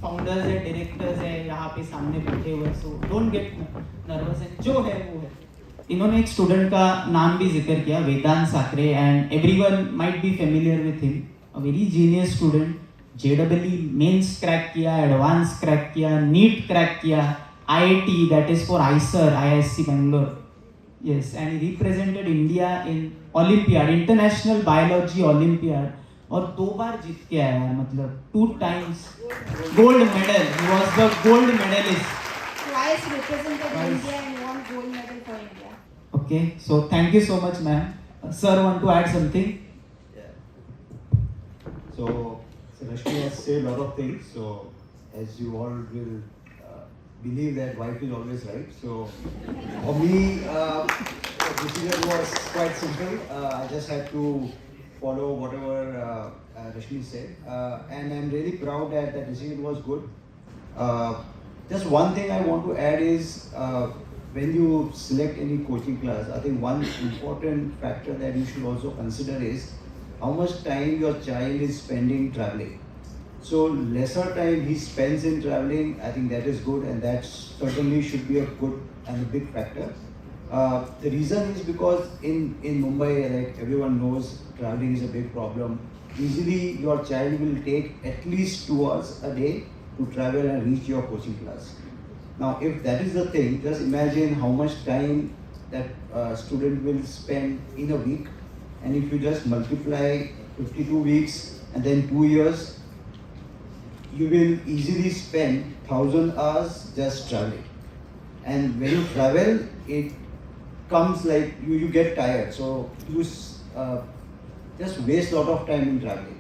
Founders है, directors है यहाँ पे सामने बैठे हुए, सो डोंट गेट नर्वस, है जो है वो है। इन्होंने एक स्टूडेंट का नाम भी जिक्र किया, Vedant Sakre, and everyone might be familiar with him. A very genius student, जेडब्ल्यू मेंस क्रैक किया, एडवांस क्रैक किया, नीट क्रैक किया, IIT that is for IISER, IISc Bangalore, yes, and he represented India in Olympiad, international biology Olympiad, और 2 बार जीत के आया है, मतलब 2 times gold medal, he was the gold medalist. Twice represented India and won gold medal for India. Okay, so thank you so much, ma'am. Sir, want to add something? Yeah. So Rashmi has said a lot of things. So as you all will believe that wife is always right. So for me, the decision was quite simple. I just had to follow whatever Rashmi said, and I'm really proud that the decision was good. Just one thing I want to add is when you select any coaching class, I think one important factor that you should also consider is how much time your child is spending traveling. So lesser time he spends in traveling, I think that is good, and that certainly should be a good and a big factor. The reason is because in Mumbai, like everyone knows, traveling is a big problem. Easily your child will take at least 2 hours a day to travel and reach your coaching class. Now if that is the thing, just imagine how much time that student will spend in a week, and if you just multiply 52 weeks and then 2 years, you will easily spend 1,000 hours just traveling. And when you travel, it comes like you get tired. So you just waste a lot of time in traveling.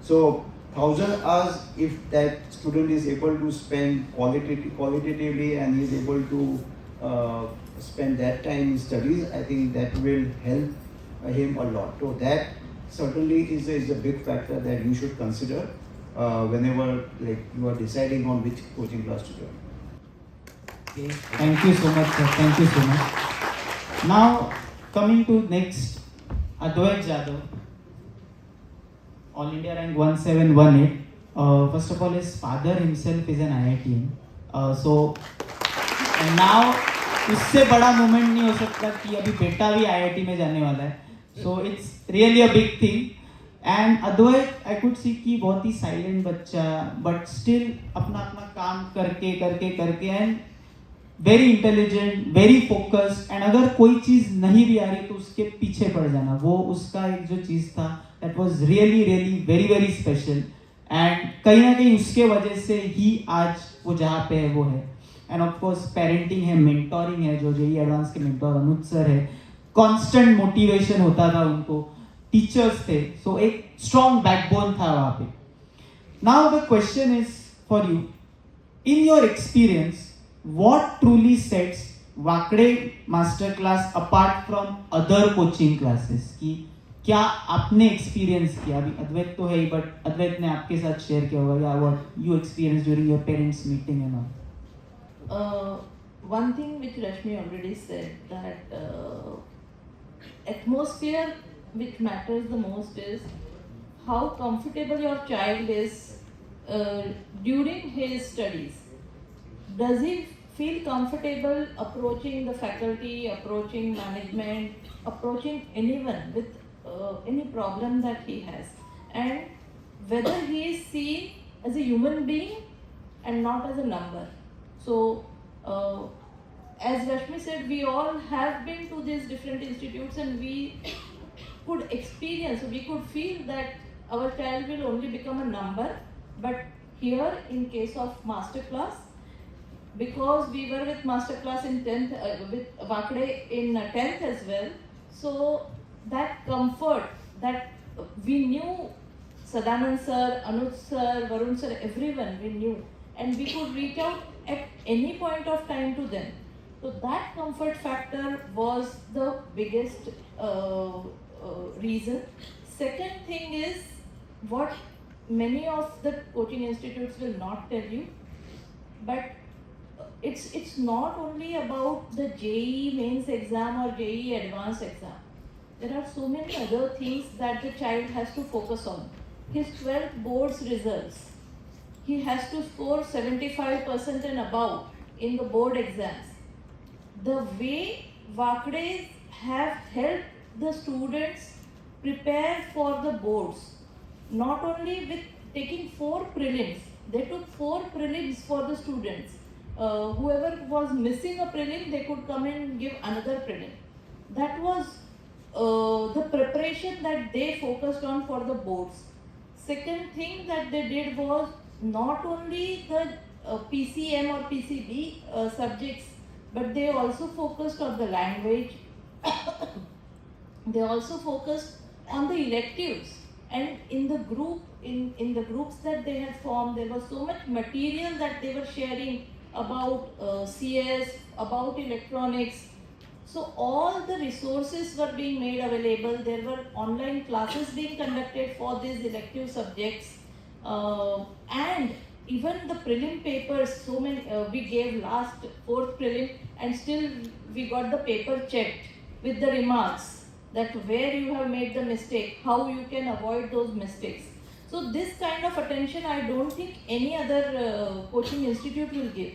So 1,000 hours, if that student is able to spend qualitatively and is able to spend that time in studies, I think that will help him a lot. So that certainly is a big factor that you should consider whenever like you are deciding on which coaching class to join. Okay, thank you so much, sir. Thank you so much. Now coming to next, Advait Jadhav, All India rank 1718. First of all, his father himself is an IITian. So and now उससे बड़ा moment नहीं हो सकता कि अभी बेटा भी IIT में जाने वाला है. So it's really a big thing. And Advait, I could see कि बहुत ही साइलेंट बच्चा, बट स्टिल अपना अपना काम करके करके करके, and very intelligent, very focused. And अगर कोई चीज़ नहीं भी आ रही तो उसके पीछे पड़ जाना, वो उसका एक जो चीज़ था, that was really really very very special. And कहीं ना कहीं उसके वजह से ही आज वो जहाँ पे है वो है. एंड ऑफ कोर्स पेरेंटिंग है, मेंटोरिंग है, जो जेई एडवांस के मेंटोर अनुज सर है, कांस्टेंट मोटिवेशन होता था उनको, टीचर्स थे, सो एक स्ट्रॉन्ग बैकबोन था वहाँ पे. Now the question is for you, in your experience, what truly sets Wakde master class apart from other coaching classes? कि क्या आपने एक्सपीरियंस किया, अभी अद्वैत तो है ही, बट अद्वैत ने आपके साथ शेयर किया होगा, या what you experience during your parents meeting and all? One thing which Rashmi already said, that atmosphere which matters the most is how comfortable your child is during his studies. Does he feel comfortable approaching the faculty, approaching management, approaching anyone with any problem that he has, and whether he is seen as a human being and not as a number. So as Rashmi said, we all have been to these different institutes and we could experience, we could feel that our child will only become a number. But here in case of masterclass, because we were with masterclass in 10th, with Vakde in 10th as well, so that comfort that we knew Sadanand sir, Anuj sir, Varun sir, everyone we knew, and we could reach out at any point of time to them. So that comfort factor was the biggest reason. Second thing is what many of the coaching institutes will not tell you, but it's not only about the JEE mains exam or JEE advanced exam. There are so many other things that the child has to focus on. His 12th board's results, he has to score 75% and above in the board exams. The way Vakdes have helped the students prepare for the boards, not only with taking 4 prelims, they took 4 prelims for the students. Whoever was missing a prelim, they could come and give another prelim. That was the preparation that they focused on for the boards. Second thing that they did was not only the PCM or PCB subjects, but they also focused on the language. They also focused on the electives, and in the groups that they had formed, there was so much material that they were sharing about CS, about electronics. So all the resources were being made available. There were online classes being conducted for these elective subjects, and even the prelim papers. So many we gave last 4th prelim, and still we got the paper checked with the remarks that where you have made the mistake, how you can avoid those mistakes. So this kind of attention I don't think any other coaching institute will give.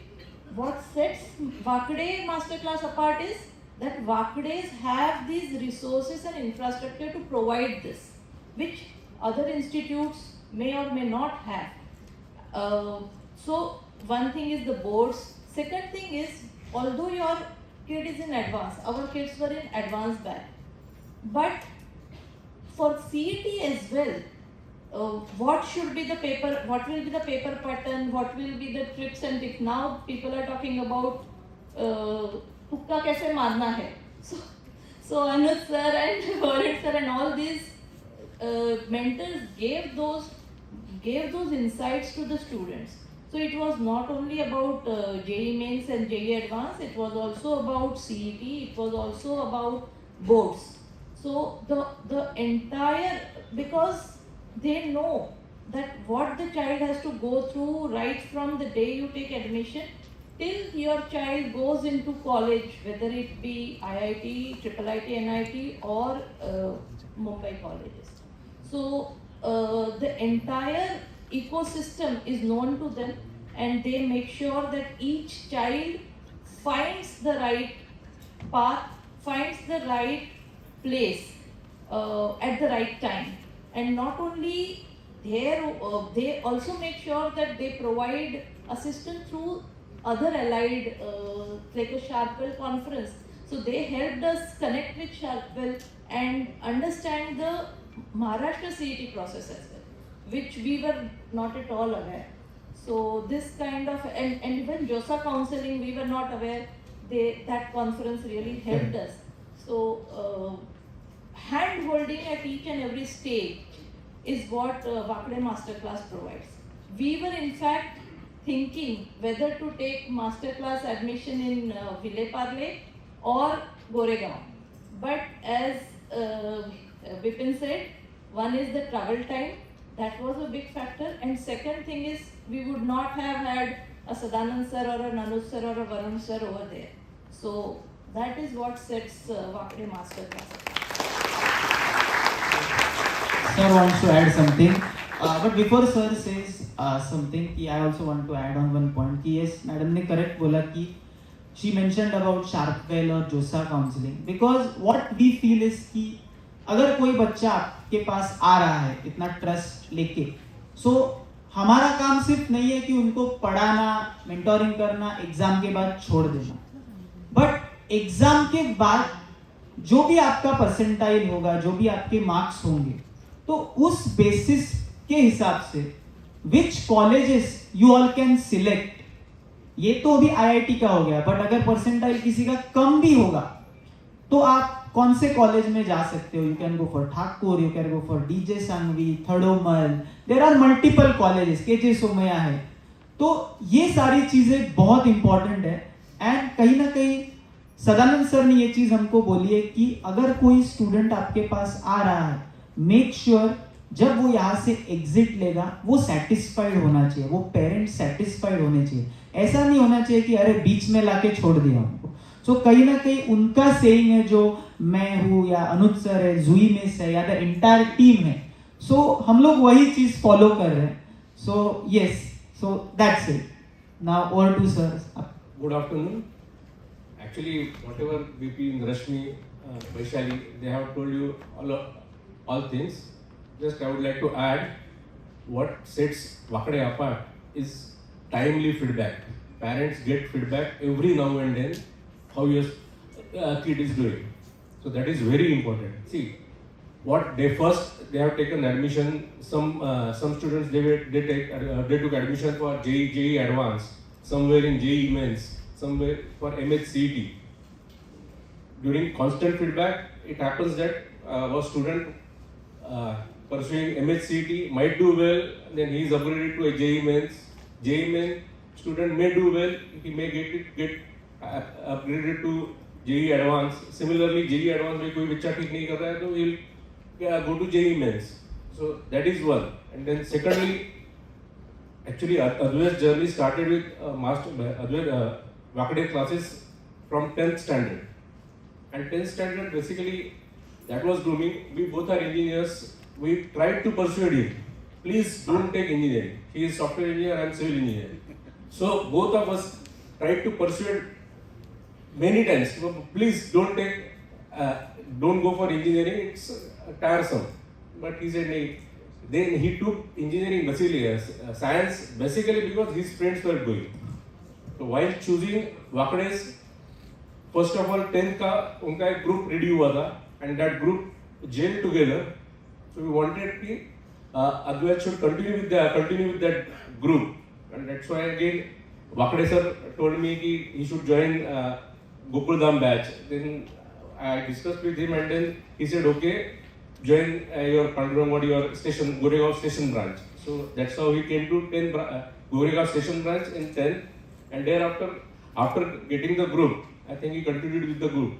What sets Vakde Masterclass apart is that Vakdes have these resources and infrastructure to provide this, which other institutes may or may not have. So one thing is the boards. Second thing is, although your kid is in advanced, our kids were in advanced batch, but for CET as well, what should be the paper, what will be the paper pattern, what will be the tips and tricks. Now people are talking about tukka kaise marna hai. So Anuj sir and Varun sir and all these mentors gave those insights to the students. So it was not only about JEE Mains and JEE Advanced, it was also about CET, it was also about boards. So the entire, because they know that what the child has to go through right from the day you take admission till your child goes into college, whether it be IIT, IIIT, NIT or Mumbai colleges. So the entire ecosystem is known to them, and they make sure that each child finds the right path, finds the right place at the right time. And not only there, they also make sure that they provide assistance through other allied, like a Sharpwell conference. So they helped us connect with Sharpwell and understand the Maharashtra CET process as well, which we were not at all aware. So this kind of, and even JOSA counseling, we were not aware. That conference really helped us. So hand holding at each and every stage is what Vakde Masterclass provides. We were in fact thinking whether to take Masterclass admission in Ville Parle or Goregaon. But as Vipin said, one is the travel time, that was a big factor, and second thing is we would not have had a Sadanand sir or an Anuj sir or a Varun sir over there. So that is what sets Vakde Masterclass. Sir wants to add something, but before sir says something, I also want to add on one point. Yes, madam ने correct बोला कि she mentioned about Sharpwell और JOSA counseling, because what we feel is कि अगर कोई बच्चा आपके पास आ रहा है इतना ट्रस्ट लेके, सो हमारा काम सिर्फ नहीं है कि उनको पढ़ाना, मेंटोरिंग करना, एग्जाम के बाद छोड़ देना, बट एग्जाम के बाद जो भी आपका परसेंटाइल होगा, जो भी आपके मार्क्स होंगे, तो उस बेसिस के हिसाब से which colleges you all can select. ये तो अभी आईआईटी का हो गया, बट अगर परसेंटाइल किसी का कम भी होगा तो आप कौन से कॉलेज में जा सकते हो. You can go for Thakur, you can go for DJ Sanghvi, Thadomal, there are multiple colleges, KJ Somaiya है. तो ये सारी चीजें बहुत इंपॉर्टेंट है. एंड कहीं ना कहीं सदानंद सर ने ये चीज हमको बोली है कि अगर कोई स्टूडेंट आपके पास आ रहा है, मेक श्योर जब वो यहाँ से एग्जिट लेगा वो सेटिस्फाइड होना चाहिए, वो पेरेंट सेटिस्फाइड होने चाहिए. ऐसा नहीं होना चाहिए कि अरे बीच में लाके छोड़ दिया हमको. सो कहीं ना कहीं उनका सेइंग है, जो मैं हूँ या अनुज सर है, जुई मिस है, या द एंटायर टीम है, सो हम लोग वही चीज फॉलो कर रहे हैं. So yes, So that's it. Now over to sir. Good afternoon. Actually, whatever BP and Rashmi, Vaishali, they have told you all things. Just I would like to add what sets Vakade apart is timely feedback. Parents get feedback every now and then how your kid is doing. So that is very important. See, what they have taken admission. Some students they took admission for JEE Advanced, somewhere in JEE Mains, somewhere for MHCET. During constant feedback, it happens that our student pursuing MHCET might do well, then he is upgraded to a JEE Mains. JEE Mains student may do well, he may get upgraded to JEE Advanced. Similarly, JEE Advanced में कोई बच्चा ठीक नहीं कर रहा है तो he'll go to JEE Mains. So that is one. And then secondly, actually Advait's journey started with Advait Vakade classes from 10th standard. And 10th standard basically that was grooming. We both are engineers. We tried to persuade him. Please don't take engineering. He is software engineer, I am civil engineer. So both of us tried to persuade many times. Please don't go for engineering. It's tiresome. But he said no. Then he took engineering basically science basically because his friends were going. So while choosing Vakade's, first of all 10th का उनका एक group ready हुआ था and that group gelled together. So we wanted कि Advait should continue with that group, and that's why again Vakade sir told me कि he should join Gokuldham batch. Then I discussed with him and then he said okay, join your Pandurangwadi or station Goregaon station branch. So that's how he came to 10 Goregaon station branch in 10th, and thereafter after getting the group, I think he continued with the group,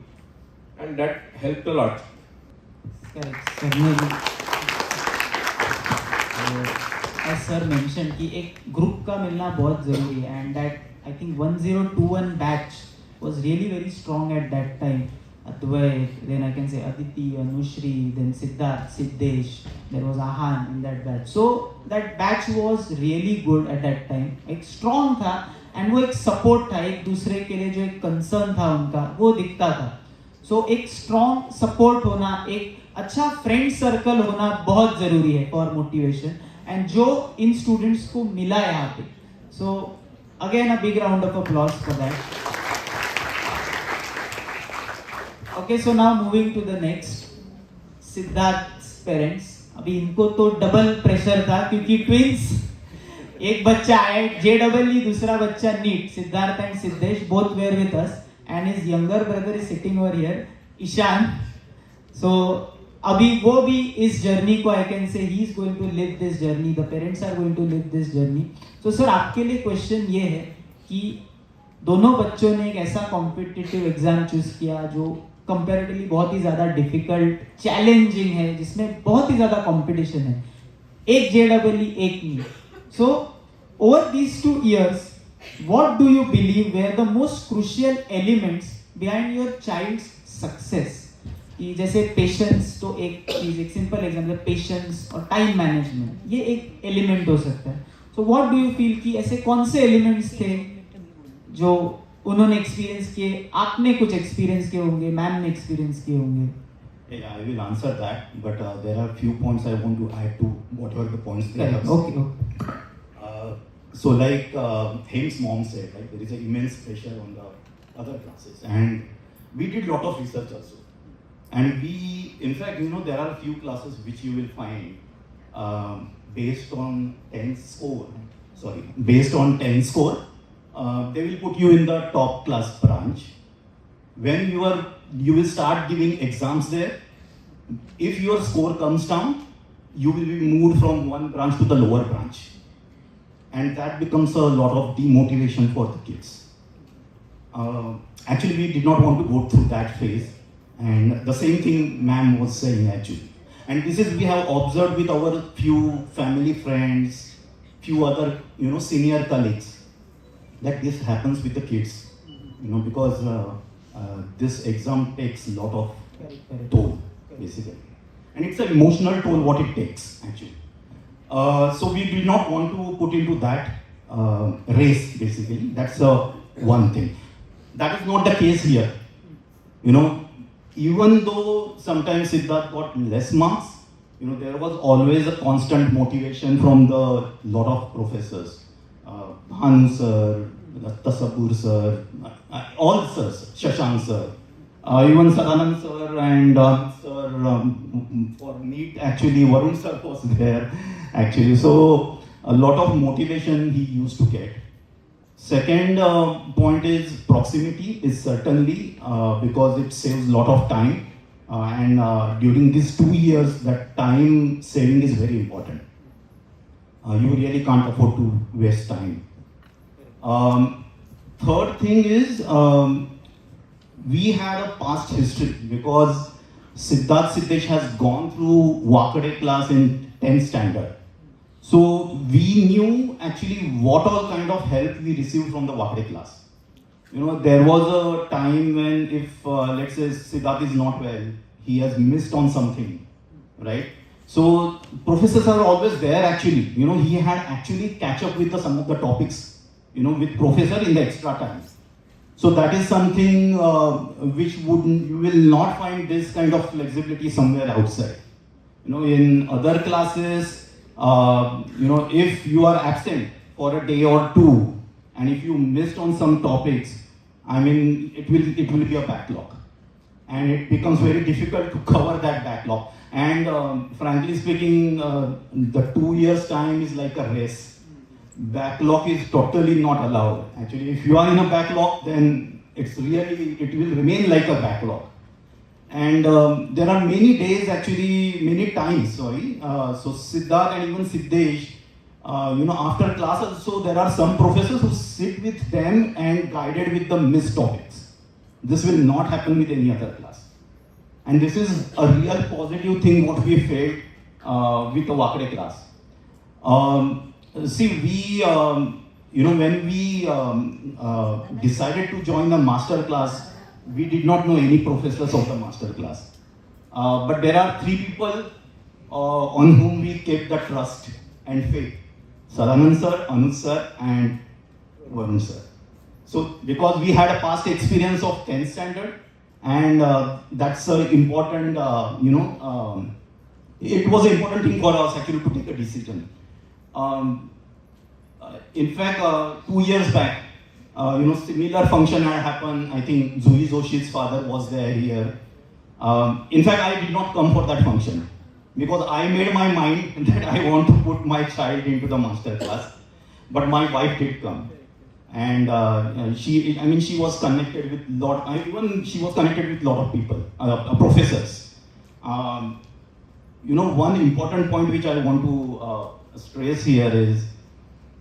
and that helped a lot. Correct. As sir mentioned कि एक group का मिलना बहुत जरूरी है, and that I think 1021 batch was really very strong at that time. Advait, then I can say Aditi, Anushri, then Siddharth, Siddesh, there was Ahan in that batch. So that batch was really good at that time. एक strong था and वो एक support था, एक दूसरे के लिए जो एक concern था उनका वो दिखता था. So एक strong support होना, एक अच्छा friend circle होना बहुत जरूरी है for motivation, and जो इन students को मिला यहाँ पे. So again a big round of applause for that. Okay, so now moving to the next, Siddharth's parents. अभी इनको तो डबल प्रेशर था क्योंकि ट्विंस, एक बच्चा है JEE, दूसरा बच्चा NEET. Siddharth and Siddesh both were with us, and his younger brother is sitting over here, Ishan. So अभी वो भी इस जर्नी को I can say he is going to live this journey. The parents are going to live this journey. So sir आपके लिए question ये है कि दोनों बच्चों ने एक ऐसा कॉम्पिटिटिव एग्जाम चूज किया जो कंपैरेटिवली बहुत ही ज़्यादा डिफिकल्ट, चैलेंजिंग है, जिसमें बहुत ही ज़्यादा कंपटीशन है. एक JEE, एक NEET. So over these 2 years, what do you believe were the most crucial elements behind your child's success? कि जैसे पेशेंस तो एक चीज, एक सिंपल एग्जांपल, पेशेंस और टाइम मैनेजमेंट, ये एक एलिमेंट हो सकता है. So what do you feel कि ऐसे कौन से एलिमेंट्स थे जो उन्होंने एक्सपीरियंस किए, आपने कुछ एक्सपीरियंस किए होंगे, मैम ने एक्सपीरियंस किए होंगे? Yeah, I will answer that, but there are few points I want to add to whatever the points they have. Okay. So like Hem's mom said, like there is an immense pressure on the other classes, and we did lot of research also. And we, in fact, there are a few classes which you will find based on 10 score. Based on 10 score, they will put you in the top class branch. When you will start giving exams there. If your score comes down, you will be moved from one branch to the lower branch, and that becomes a lot of demotivation for the kids. Actually, we did not want to go through that phase. And the same thing ma'am was saying actually. And this is we have observed with our few family friends, few other senior colleagues, that this happens with the kids, because this exam takes a lot of toll basically, and it's an emotional toll what it takes actually. So we did not want to put into that, race basically. That's one thing. That is not the case here. You know, even though sometimes Siddharth got less marks, you know, there was always a constant motivation from the lot of professors. Bhanu sir, Tasabur sir, all sirs, Shashank sir, even Sadanand sir and sir, for NEET actually Varun sir was there actually. So a lot of motivation he used to get. Second point is proximity is certainly because it saves a lot of time and during these 2 years that time saving is very important. You really can't afford to waste time. Third thing is we had a past history because Siddharth Siddesh has gone through Wakade class in 10th standard. So we knew actually what all kind of help we received from the Wakade class. You know, there was a time when if let's say Siddharth is not well, he has missed on something, right? So professors are always there actually. You know, he had actually catch up with some of the topics, you know, with professor in the extra time. So that is something which you will not find this kind of flexibility somewhere outside. You know, in other classes, you know, if you are absent for a day or two, and if you missed on some topics, I mean, it will be a backlog, and it becomes very difficult to cover that backlog. And frankly speaking, the 2 years time is like a race. Backlog is totally not allowed. Actually, if you are in a backlog, then it will remain like a backlog. And there are many days, actually, many times, sorry. So Siddharth and even Siddesh, you know, after class also, there are some professors who sit with them and guided with the missed topics. This will not happen with any other class. And this is a real positive thing what we felt with the Wakade class. See, we, you know, when we decided to join the master class, we did not know any professors of the master class. But there are 3 people on whom we kept the trust and faith. Sadanand sir, Anuj sir and Varun sir. So because we had a past experience of 10th standard and that's an important, you know, it was an important thing for us actually to take a decision. In fact, 2 years back, you know, similar function had happened. I think Zuri Joshi's father was there here. In fact, I did not come for that function because I made my mind that I want to put my child into the master class. But my wife did come, and she was connected with she was connected with lot of people, professors. You know, one important point which I want to stress here is,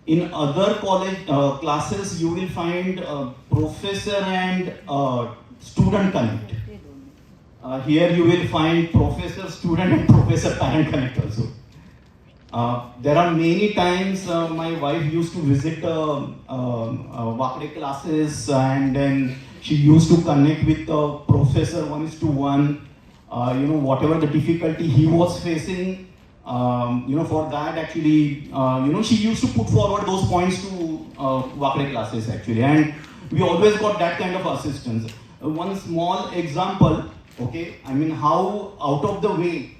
in other college classes, you will find professor and student connect. Here you will find professor, student and professor parent connect also. There are many times my wife used to visit Wakade classes and then she used to connect with the professor 1:1. You know, whatever the difficulty he was facing, you know, for that actually, you know, she used to put forward those points to Wakade classes actually, and we always got that kind of assistance. One small example, okay, I mean how out of the way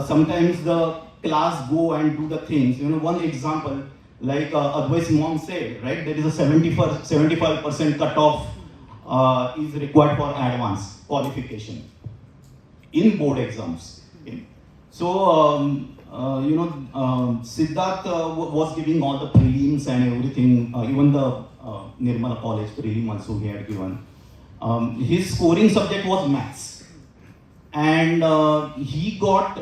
sometimes the class go and do the things. You know, one example, like Advait's mom said, right, there is a 75% cutoff is required for advanced qualification in board exams. Okay. So, you know, Siddharth was giving all the prelims and everything, even the Nirmala College prelim also he had given. His scoring subject was maths. And he got,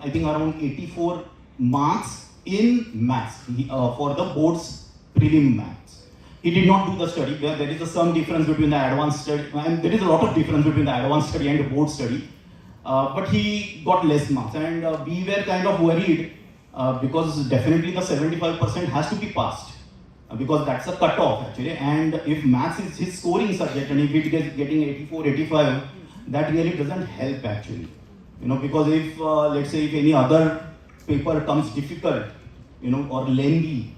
I think, around 84 marks in maths for the board's prelim maths. He did not do the study. There is some difference between the advanced study, and there is a lot of difference between the advanced study and the board study. But he got less marks, and we were kind of worried because definitely the 75% has to be passed because that's a cutoff actually. And if maths is his scoring subject, and if it is getting 84, 85, that really doesn't help actually. You know, because if let's say if any other paper comes difficult, you know, or lengthy,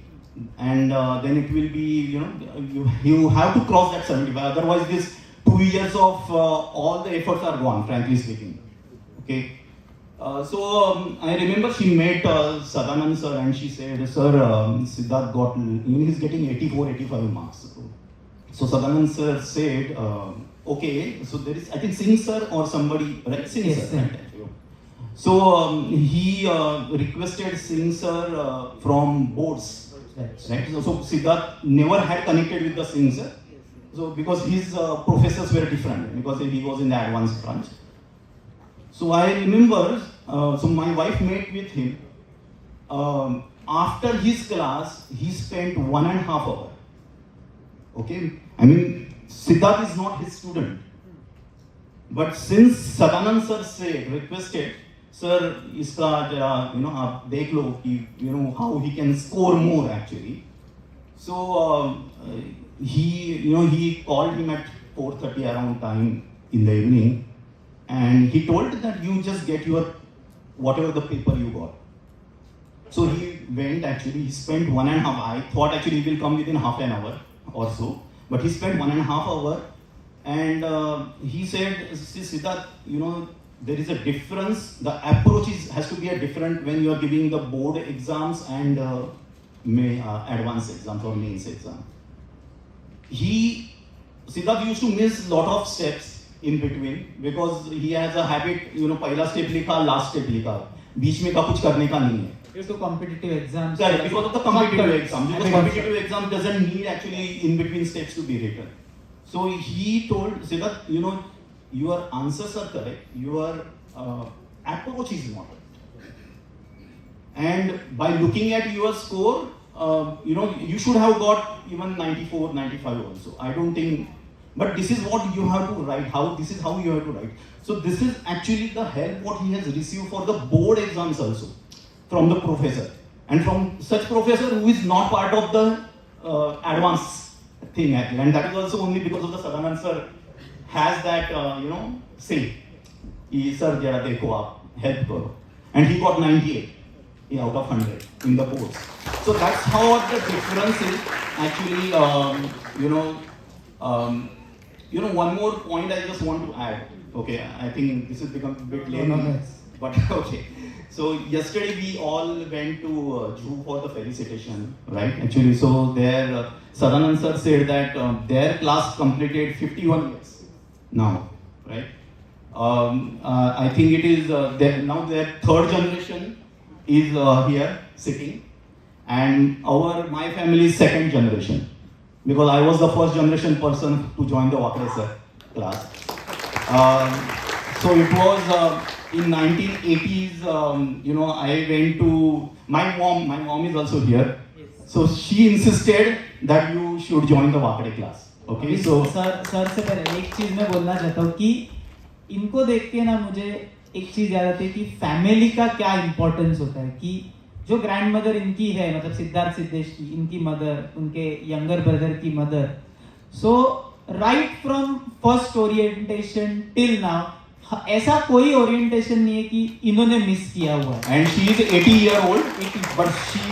and then it will be, you know, you have to cross that 75. Otherwise, this 2 years of all the efforts are gone, frankly speaking. Okay. I remember she met Sadanand sir and she said, sir, Siddharth got, he's getting 84, 85 marks. So Sadanand sir said, okay, so there is, I think Singh sir or somebody, right? Singh Yes, sir. sir. Right? So he requested Singh sir from boards, right? So Siddharth never had connected with the Singh sir. So because his professors were different, because he was in the advanced branch. So I remember, so my wife met with him. After his class, he spent 1.5 hours. Okay, I mean, Siddharth is not his student. But since Sadanand sir said, requested, sir, iska jara, you know, aap dekh lo, ki, you know, how he can score more actually. So he called him at 4:30 around time in the evening, and he told that you just get your whatever the paper you got. So he went actually, he spent 1.5 hours. I thought actually he will come within half an hour or so, but he spent 1.5 hours, and he said, see Siddharth, you know, there is a difference. The approach has to be a different when you are giving the board exams and advanced exams or mains exam. Siddharth used to miss lot of steps in between because he has a habit, you know, पहला step लिखा, last step लिखा, बीच में का कुछ करने का नहीं है. Due to competitive exams. Correct, because of the competitive Shortcuts. exam. Because competitive exam doesn't need actually in between steps to be written. So he told Siddharth, you know, your answers are correct, your approach is not right. And by looking at your score, you know, you should have got even 94, 95 also. I don't think, but this is what you have to write. This is how you have to write. So this is actually the help what he has received for the board exams also from the professor, and from such professor who is not part of the advanced thing actually, and that is also only because of the Sadanand sir has that you know, say, sir jara dekho aap help karo, and he got 98 out of 100 in the boards. So that's how the difference is actually. One more point I just want to add. Okay, I think this has become a bit late, but okay. So yesterday we all went to Juhu for the felicitation, right? Actually, so there Sadanand sir said that their class completed 51 years now, right? I think it is now their third generation is here sitting, and my family is second generation, because I was the first generation person to join the Wakre sir class. So it was in 1980s. You know, I went to my mom is also here. So she insisted that you should join the Wakre class. Okay, so sir से पहले एक चीज मैं बोलना चाहता हूँ कि इनको देख के ना मुझे एक चीज याद आती है कि फैमिली का क्या इम्पोर्टेंस होता है, कि जो ग्रैंड मदर इनकी है, मतलब सिद्धार्थ सिद्धेश की, इनकी मदर, उनके यंगर ब्रदर की mother, so right from first orientation till now ऐसा कोई ओरिएंटेशन नहीं है कि इन्होंने मिस किया हुआ है. and she is 80 year old, but she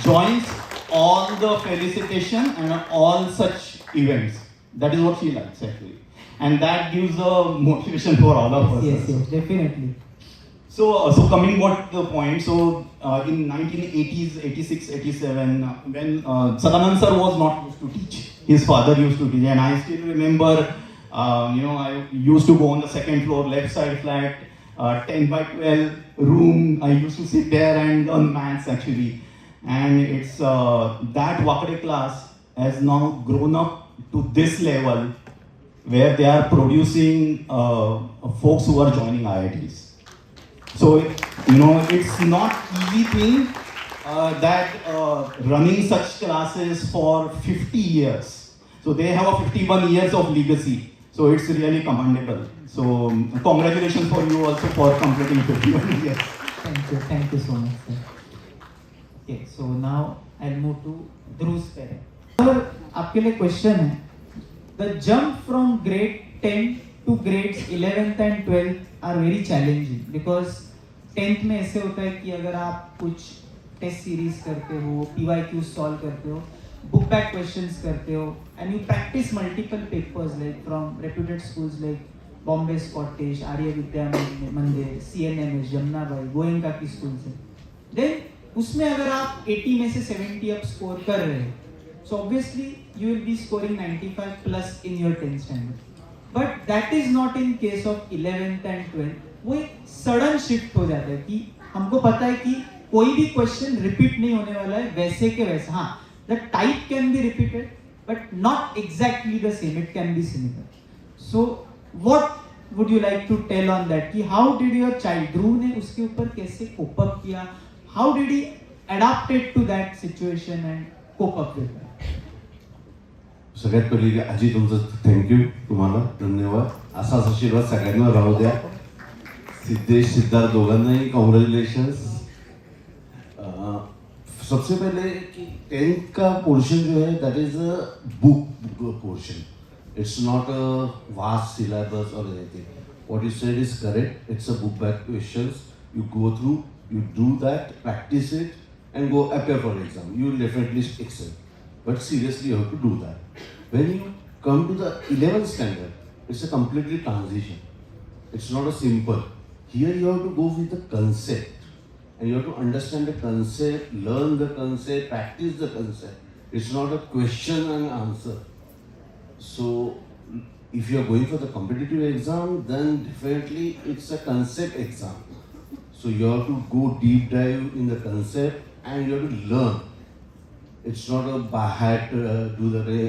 joins all the felicitation and all such events. That is what she likes actually, and that gives a motivation for all of us. Yes, definitely. So coming what the point, so in 1980s, 86, 87, when Sadanand sir was not used to teach, his father used to teach, and I still remember, you know, I used to go on the second floor, left side flat, 10 by 12 room. I used to sit there and learn maths actually, and it's that Wakre class has now grown up to this level where they are producing folks who are joining IITs. So, you know, it's not easy thing that running such classes for 50 years. So they have a 51 years of legacy. So it's really commendable. So congratulations for you also for completing 51 years. Thank you so much, sir. Okay, so now I'll move to Dhruv's parent. Sir, आपके लिए question है. The jump from grade 10 to grades 11th and 12th are very challenging, because 10th में ऐसे होता है कि अगर आप कुछ टेस्ट सीरीज करते हो, PYQ सॉल्व करते हो, बुक बैक क्वेश्चंस करते हो, and you practice multiple papers like from reputed schools like Bombay Scottish, Arya Vidya Mandir, CNMS, Jamuna by, Goenka की स्कूल से, देन उसमें अगर आप 80 में से 70 अप स्कोर कर रहे हो, so obviously you will be scoring 95 plus in your 10th standard. But that is not in case of 11th and 12th. वो एक सडन शिफ्ट हो जाता है कि हमको पता है कि कोई भी क्वेश्चन रिपीट नहीं होने वाला है वैसे के वैसा. हाँ, the type can be repeated but not exactly the same. It can be similar. So what would you like to tell on that कि how did your child, ध्रुव ने उसके ऊपर कैसे cope up किया, how did he adapted to that situation and cope up with that? सगळ्यात पहिले आजी तुमचं थँक्यू, तुम्हाला धन्यवाद. असाच आशीर्वाद सगळ्यांना राहू द्या. सिद्धेश सिद्धार्थ दोघांनाही कॉन्ग्रेचुलेशंस. सबसे पहले कि 10th का पोर्शन जो है that is a book portion. It's not a vast syllabus और anything. What you said is correct. It's a book back questions. You go through, you do that, practice it, and go appear for exam. You will definitely excel. But seriously, you have to do that. When you come to the 11th standard, it's a completely transition. It's not a simple. Here you have to go with the concept, and you have to understand the concept, learn the concept, practice the concept. It's not a question and answer. So, if you are going for the competitive exam, then definitely it's a concept exam. So you have to go deep dive in the concept and you have to learn. It's not a by heart do the way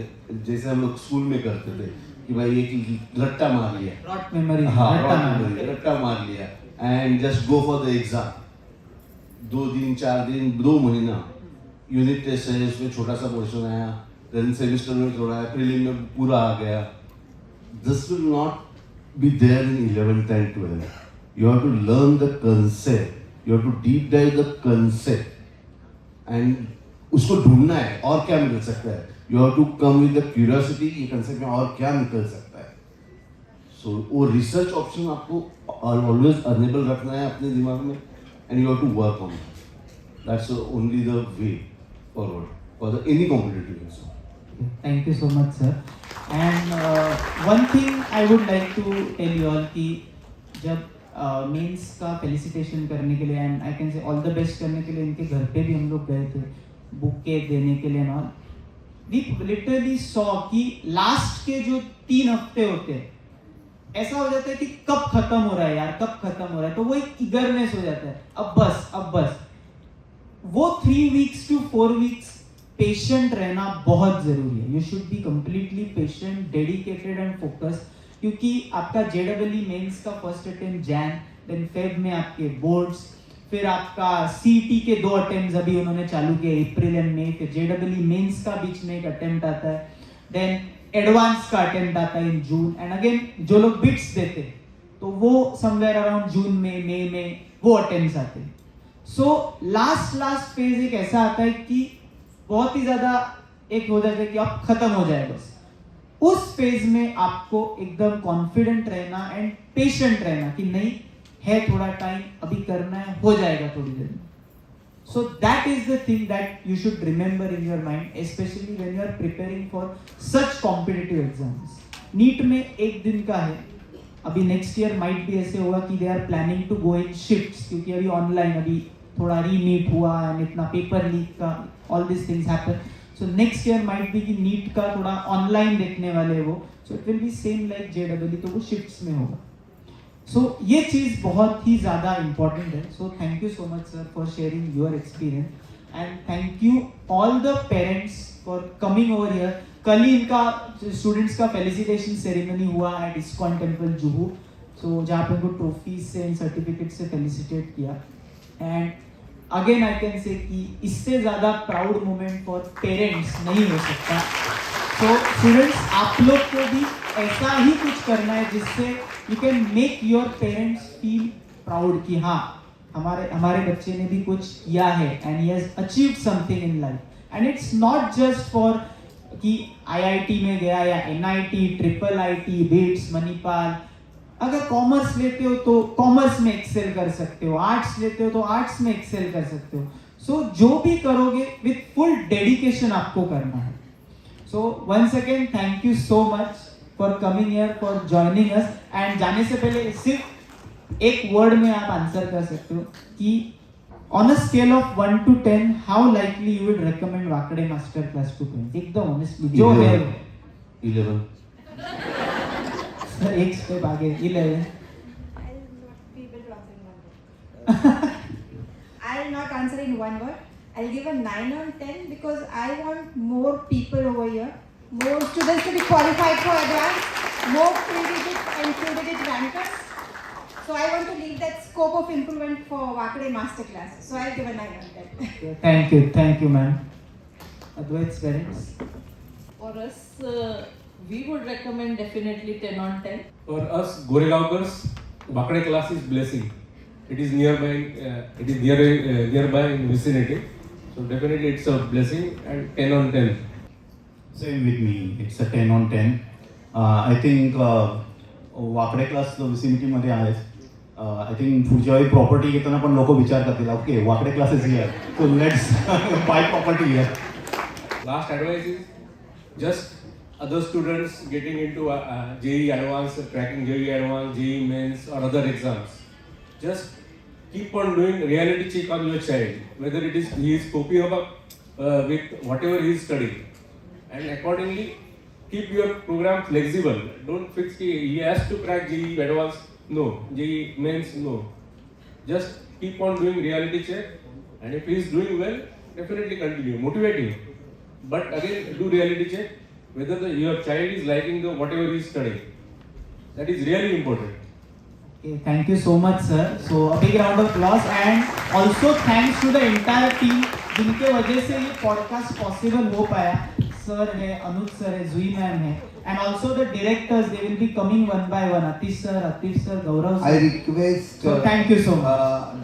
जैसे हम लोग school में करते थे कि भाई एक रट्टा मार लिया. Rot memory. हाँ, रट्टा मार लिया and just go for the exam. 2 दिन 4 दिन 2 महीना यूनिट टेस्ट है, उसमें छोटा सा पोर्शन आया, देन सेमिस्टर में थोड़ा है, प्रीलिम में पूरा आ गया. This will not be there in 11th and 12th. You have to learn the concept. You have to deep dive the concept and उसको ढूंढना है और क्या निकल सकता है. You have to come with the curiosity, ये concept में और क्या निकल सकता है. So वो research option आपको always available रखना है अपने दिमाग में and you have to work on it. That's only the way forward for the any competitive exam. Thank you so much, sir. And one thing I would like to tell you all कि जब mains का felicitation करने के लिए and I can से all the best करने के लिए इनके घर पे भी हम लोग गए थे बुके देने के लिए. नॉट वी लिटरली सॉ कि लास्ट के जो 3 हफ्ते होते हैं ऐसा हो जाता है कि कब खत्म हो रहा है यार, कब खत्म हो रहा है. तो वो एक ईगरनेस हो जाता है, अब बस. वो 3 weeks to 4 weeks पेशेंट रहना बहुत जरूरी है. You should be completely patient, dedicated and focused. क्योंकि आपका JEE मेंस का first attempt Jan, then Feb में आपके बोर्ड्स, फिर आपका CET के 2 अटेम्प्ट्स अभी उन्होंने चालू किए अप्रैल एंड मई, फिर JEE मेंस का बीच में एक अटेम्प्ट आता है, देन एडवांस का अटेम्प्ट आता है इन जून, एंड अगेन जो लोग बिट्स देते तो वो समवेयर अराउंड जून में, मई में वो अटेम्प्ट्स आते हैं. सो लास्ट फेज एक ऐसा आता है कि बहुत ही ज्यादा एक हो जाता है कि अब खत्म हो जाए बस. उस फेज में आपको एकदम कॉन्फिडेंट रहना एंड पेशेंट रहना कि नहीं है, थोड़ा टाइम अभी करना है, हो जाएगा थोड़ी देर में. So that is the thing that you should remember in your mind, specially when you are preparing for such competitive exams. NEET में 1 दिन का है, अभी नेक्स्ट ईयर माइट भी ऐसे होगा कि they are planning to go in shifts, क्योंकि अभी ऑनलाइन अभी थोड़ा रीनीट हुआ एंड इतना पेपर लीक का all this things happen. So next year might be कि नीट का थोड़ा ऑनलाइन देखने वाले वो, so it will be same like JEE, तो वो शिफ्ट्स में होगा. So ये चीज़ बहुत ही ज़्यादा इम्पोर्टेंट है. So thank you so much sir for sharing your experience and thank you all the parents for coming over here. कल ही इनका स्टूडेंट्स का फेलिसिटेशन सेरेमनी हुआ at ISKCON temple Juhu, so जहाँ पे उनको ट्रॉफीज से एंड सर्टिफिकेट से फेलिसिटेट किया. And again I can say कि इससे ज़्यादा प्राउड मोमेंट फॉर पेरेंट्स नहीं हो सकता. तो स्टूडेंट्स आप लोग को भी ऐसा ही कुछ करना है जिससे you can make your parents feel proud कि हाँ हमारे बच्चे ने भी कुछ किया है and he has achieved something in life. And it's not just for कि IIT में गया या NIT, IIIT, बिट्स, मणिपाल. अगर कॉमर्स लेते हो तो कॉमर्स में एक्सेल कर सकते हो, आर्ट्स लेते हो तो आर्ट्स में एक्सेल कर सकते हो. सो जो भी करोगे विथ फुल डेडिकेशन आपको करना है. So once again thank you so much for coming here, for joining us. And जाने से पहले सिर्फ एक वर्ड में आप आंसर कर सकते हो कि on a scale of 1 to 10 how likely you would recommend Wakde master class to friends. एकदम ऑनेस्टली जो है 11. सर एक स्टेप आगे 11. I'll not answer in one word. I'll give a 9 on 10 because I want more people over here, more students to be qualified for advance, more pre-digit rankers. So I want to leave that scope of improvement for Wakade Masterclass. So I'll give a 9 on 10. Thank you, ma'am. Advait's parents. For us, we would recommend definitely 10 on 10. For us Goregaonkars, Wakade class is blessing. It is nearby. Nearby in vicinity. So definitely it's a blessing and 10 on 10. Same with me. It's a 10 on 10. I think वाकडे class विसिनिटीमध्ये आहेच. I think पुढच्या वेळी property घेताना पण लोक विचार करतील okay Wakade classes here, so let's buy property here. Last advice is just other students getting into JEE Advanced, cracking JEE Advanced, JEE Mains or other exams. Just keep on doing reality check on your child, whether it is he is coping up with whatever he is studying, and accordingly keep your program flexible. Don't fix he has to crack JEE Advanced, no, JEE Mains, no. Just keep on doing reality check, and if he is doing well, definitely continue, motivate him. But again, do reality check whether your child is liking the whatever he is studying. That is really important. Okay, thank you so much, sir. So a big round of applause and also thanks to the entire team जिनके वजह से ये podcast possible हो पाया. Sir है, अनुज sir है, जुई ma'am है, and also the directors, they will be coming one by one. Atish sir, Gaurav sir. I request. So thank you so much.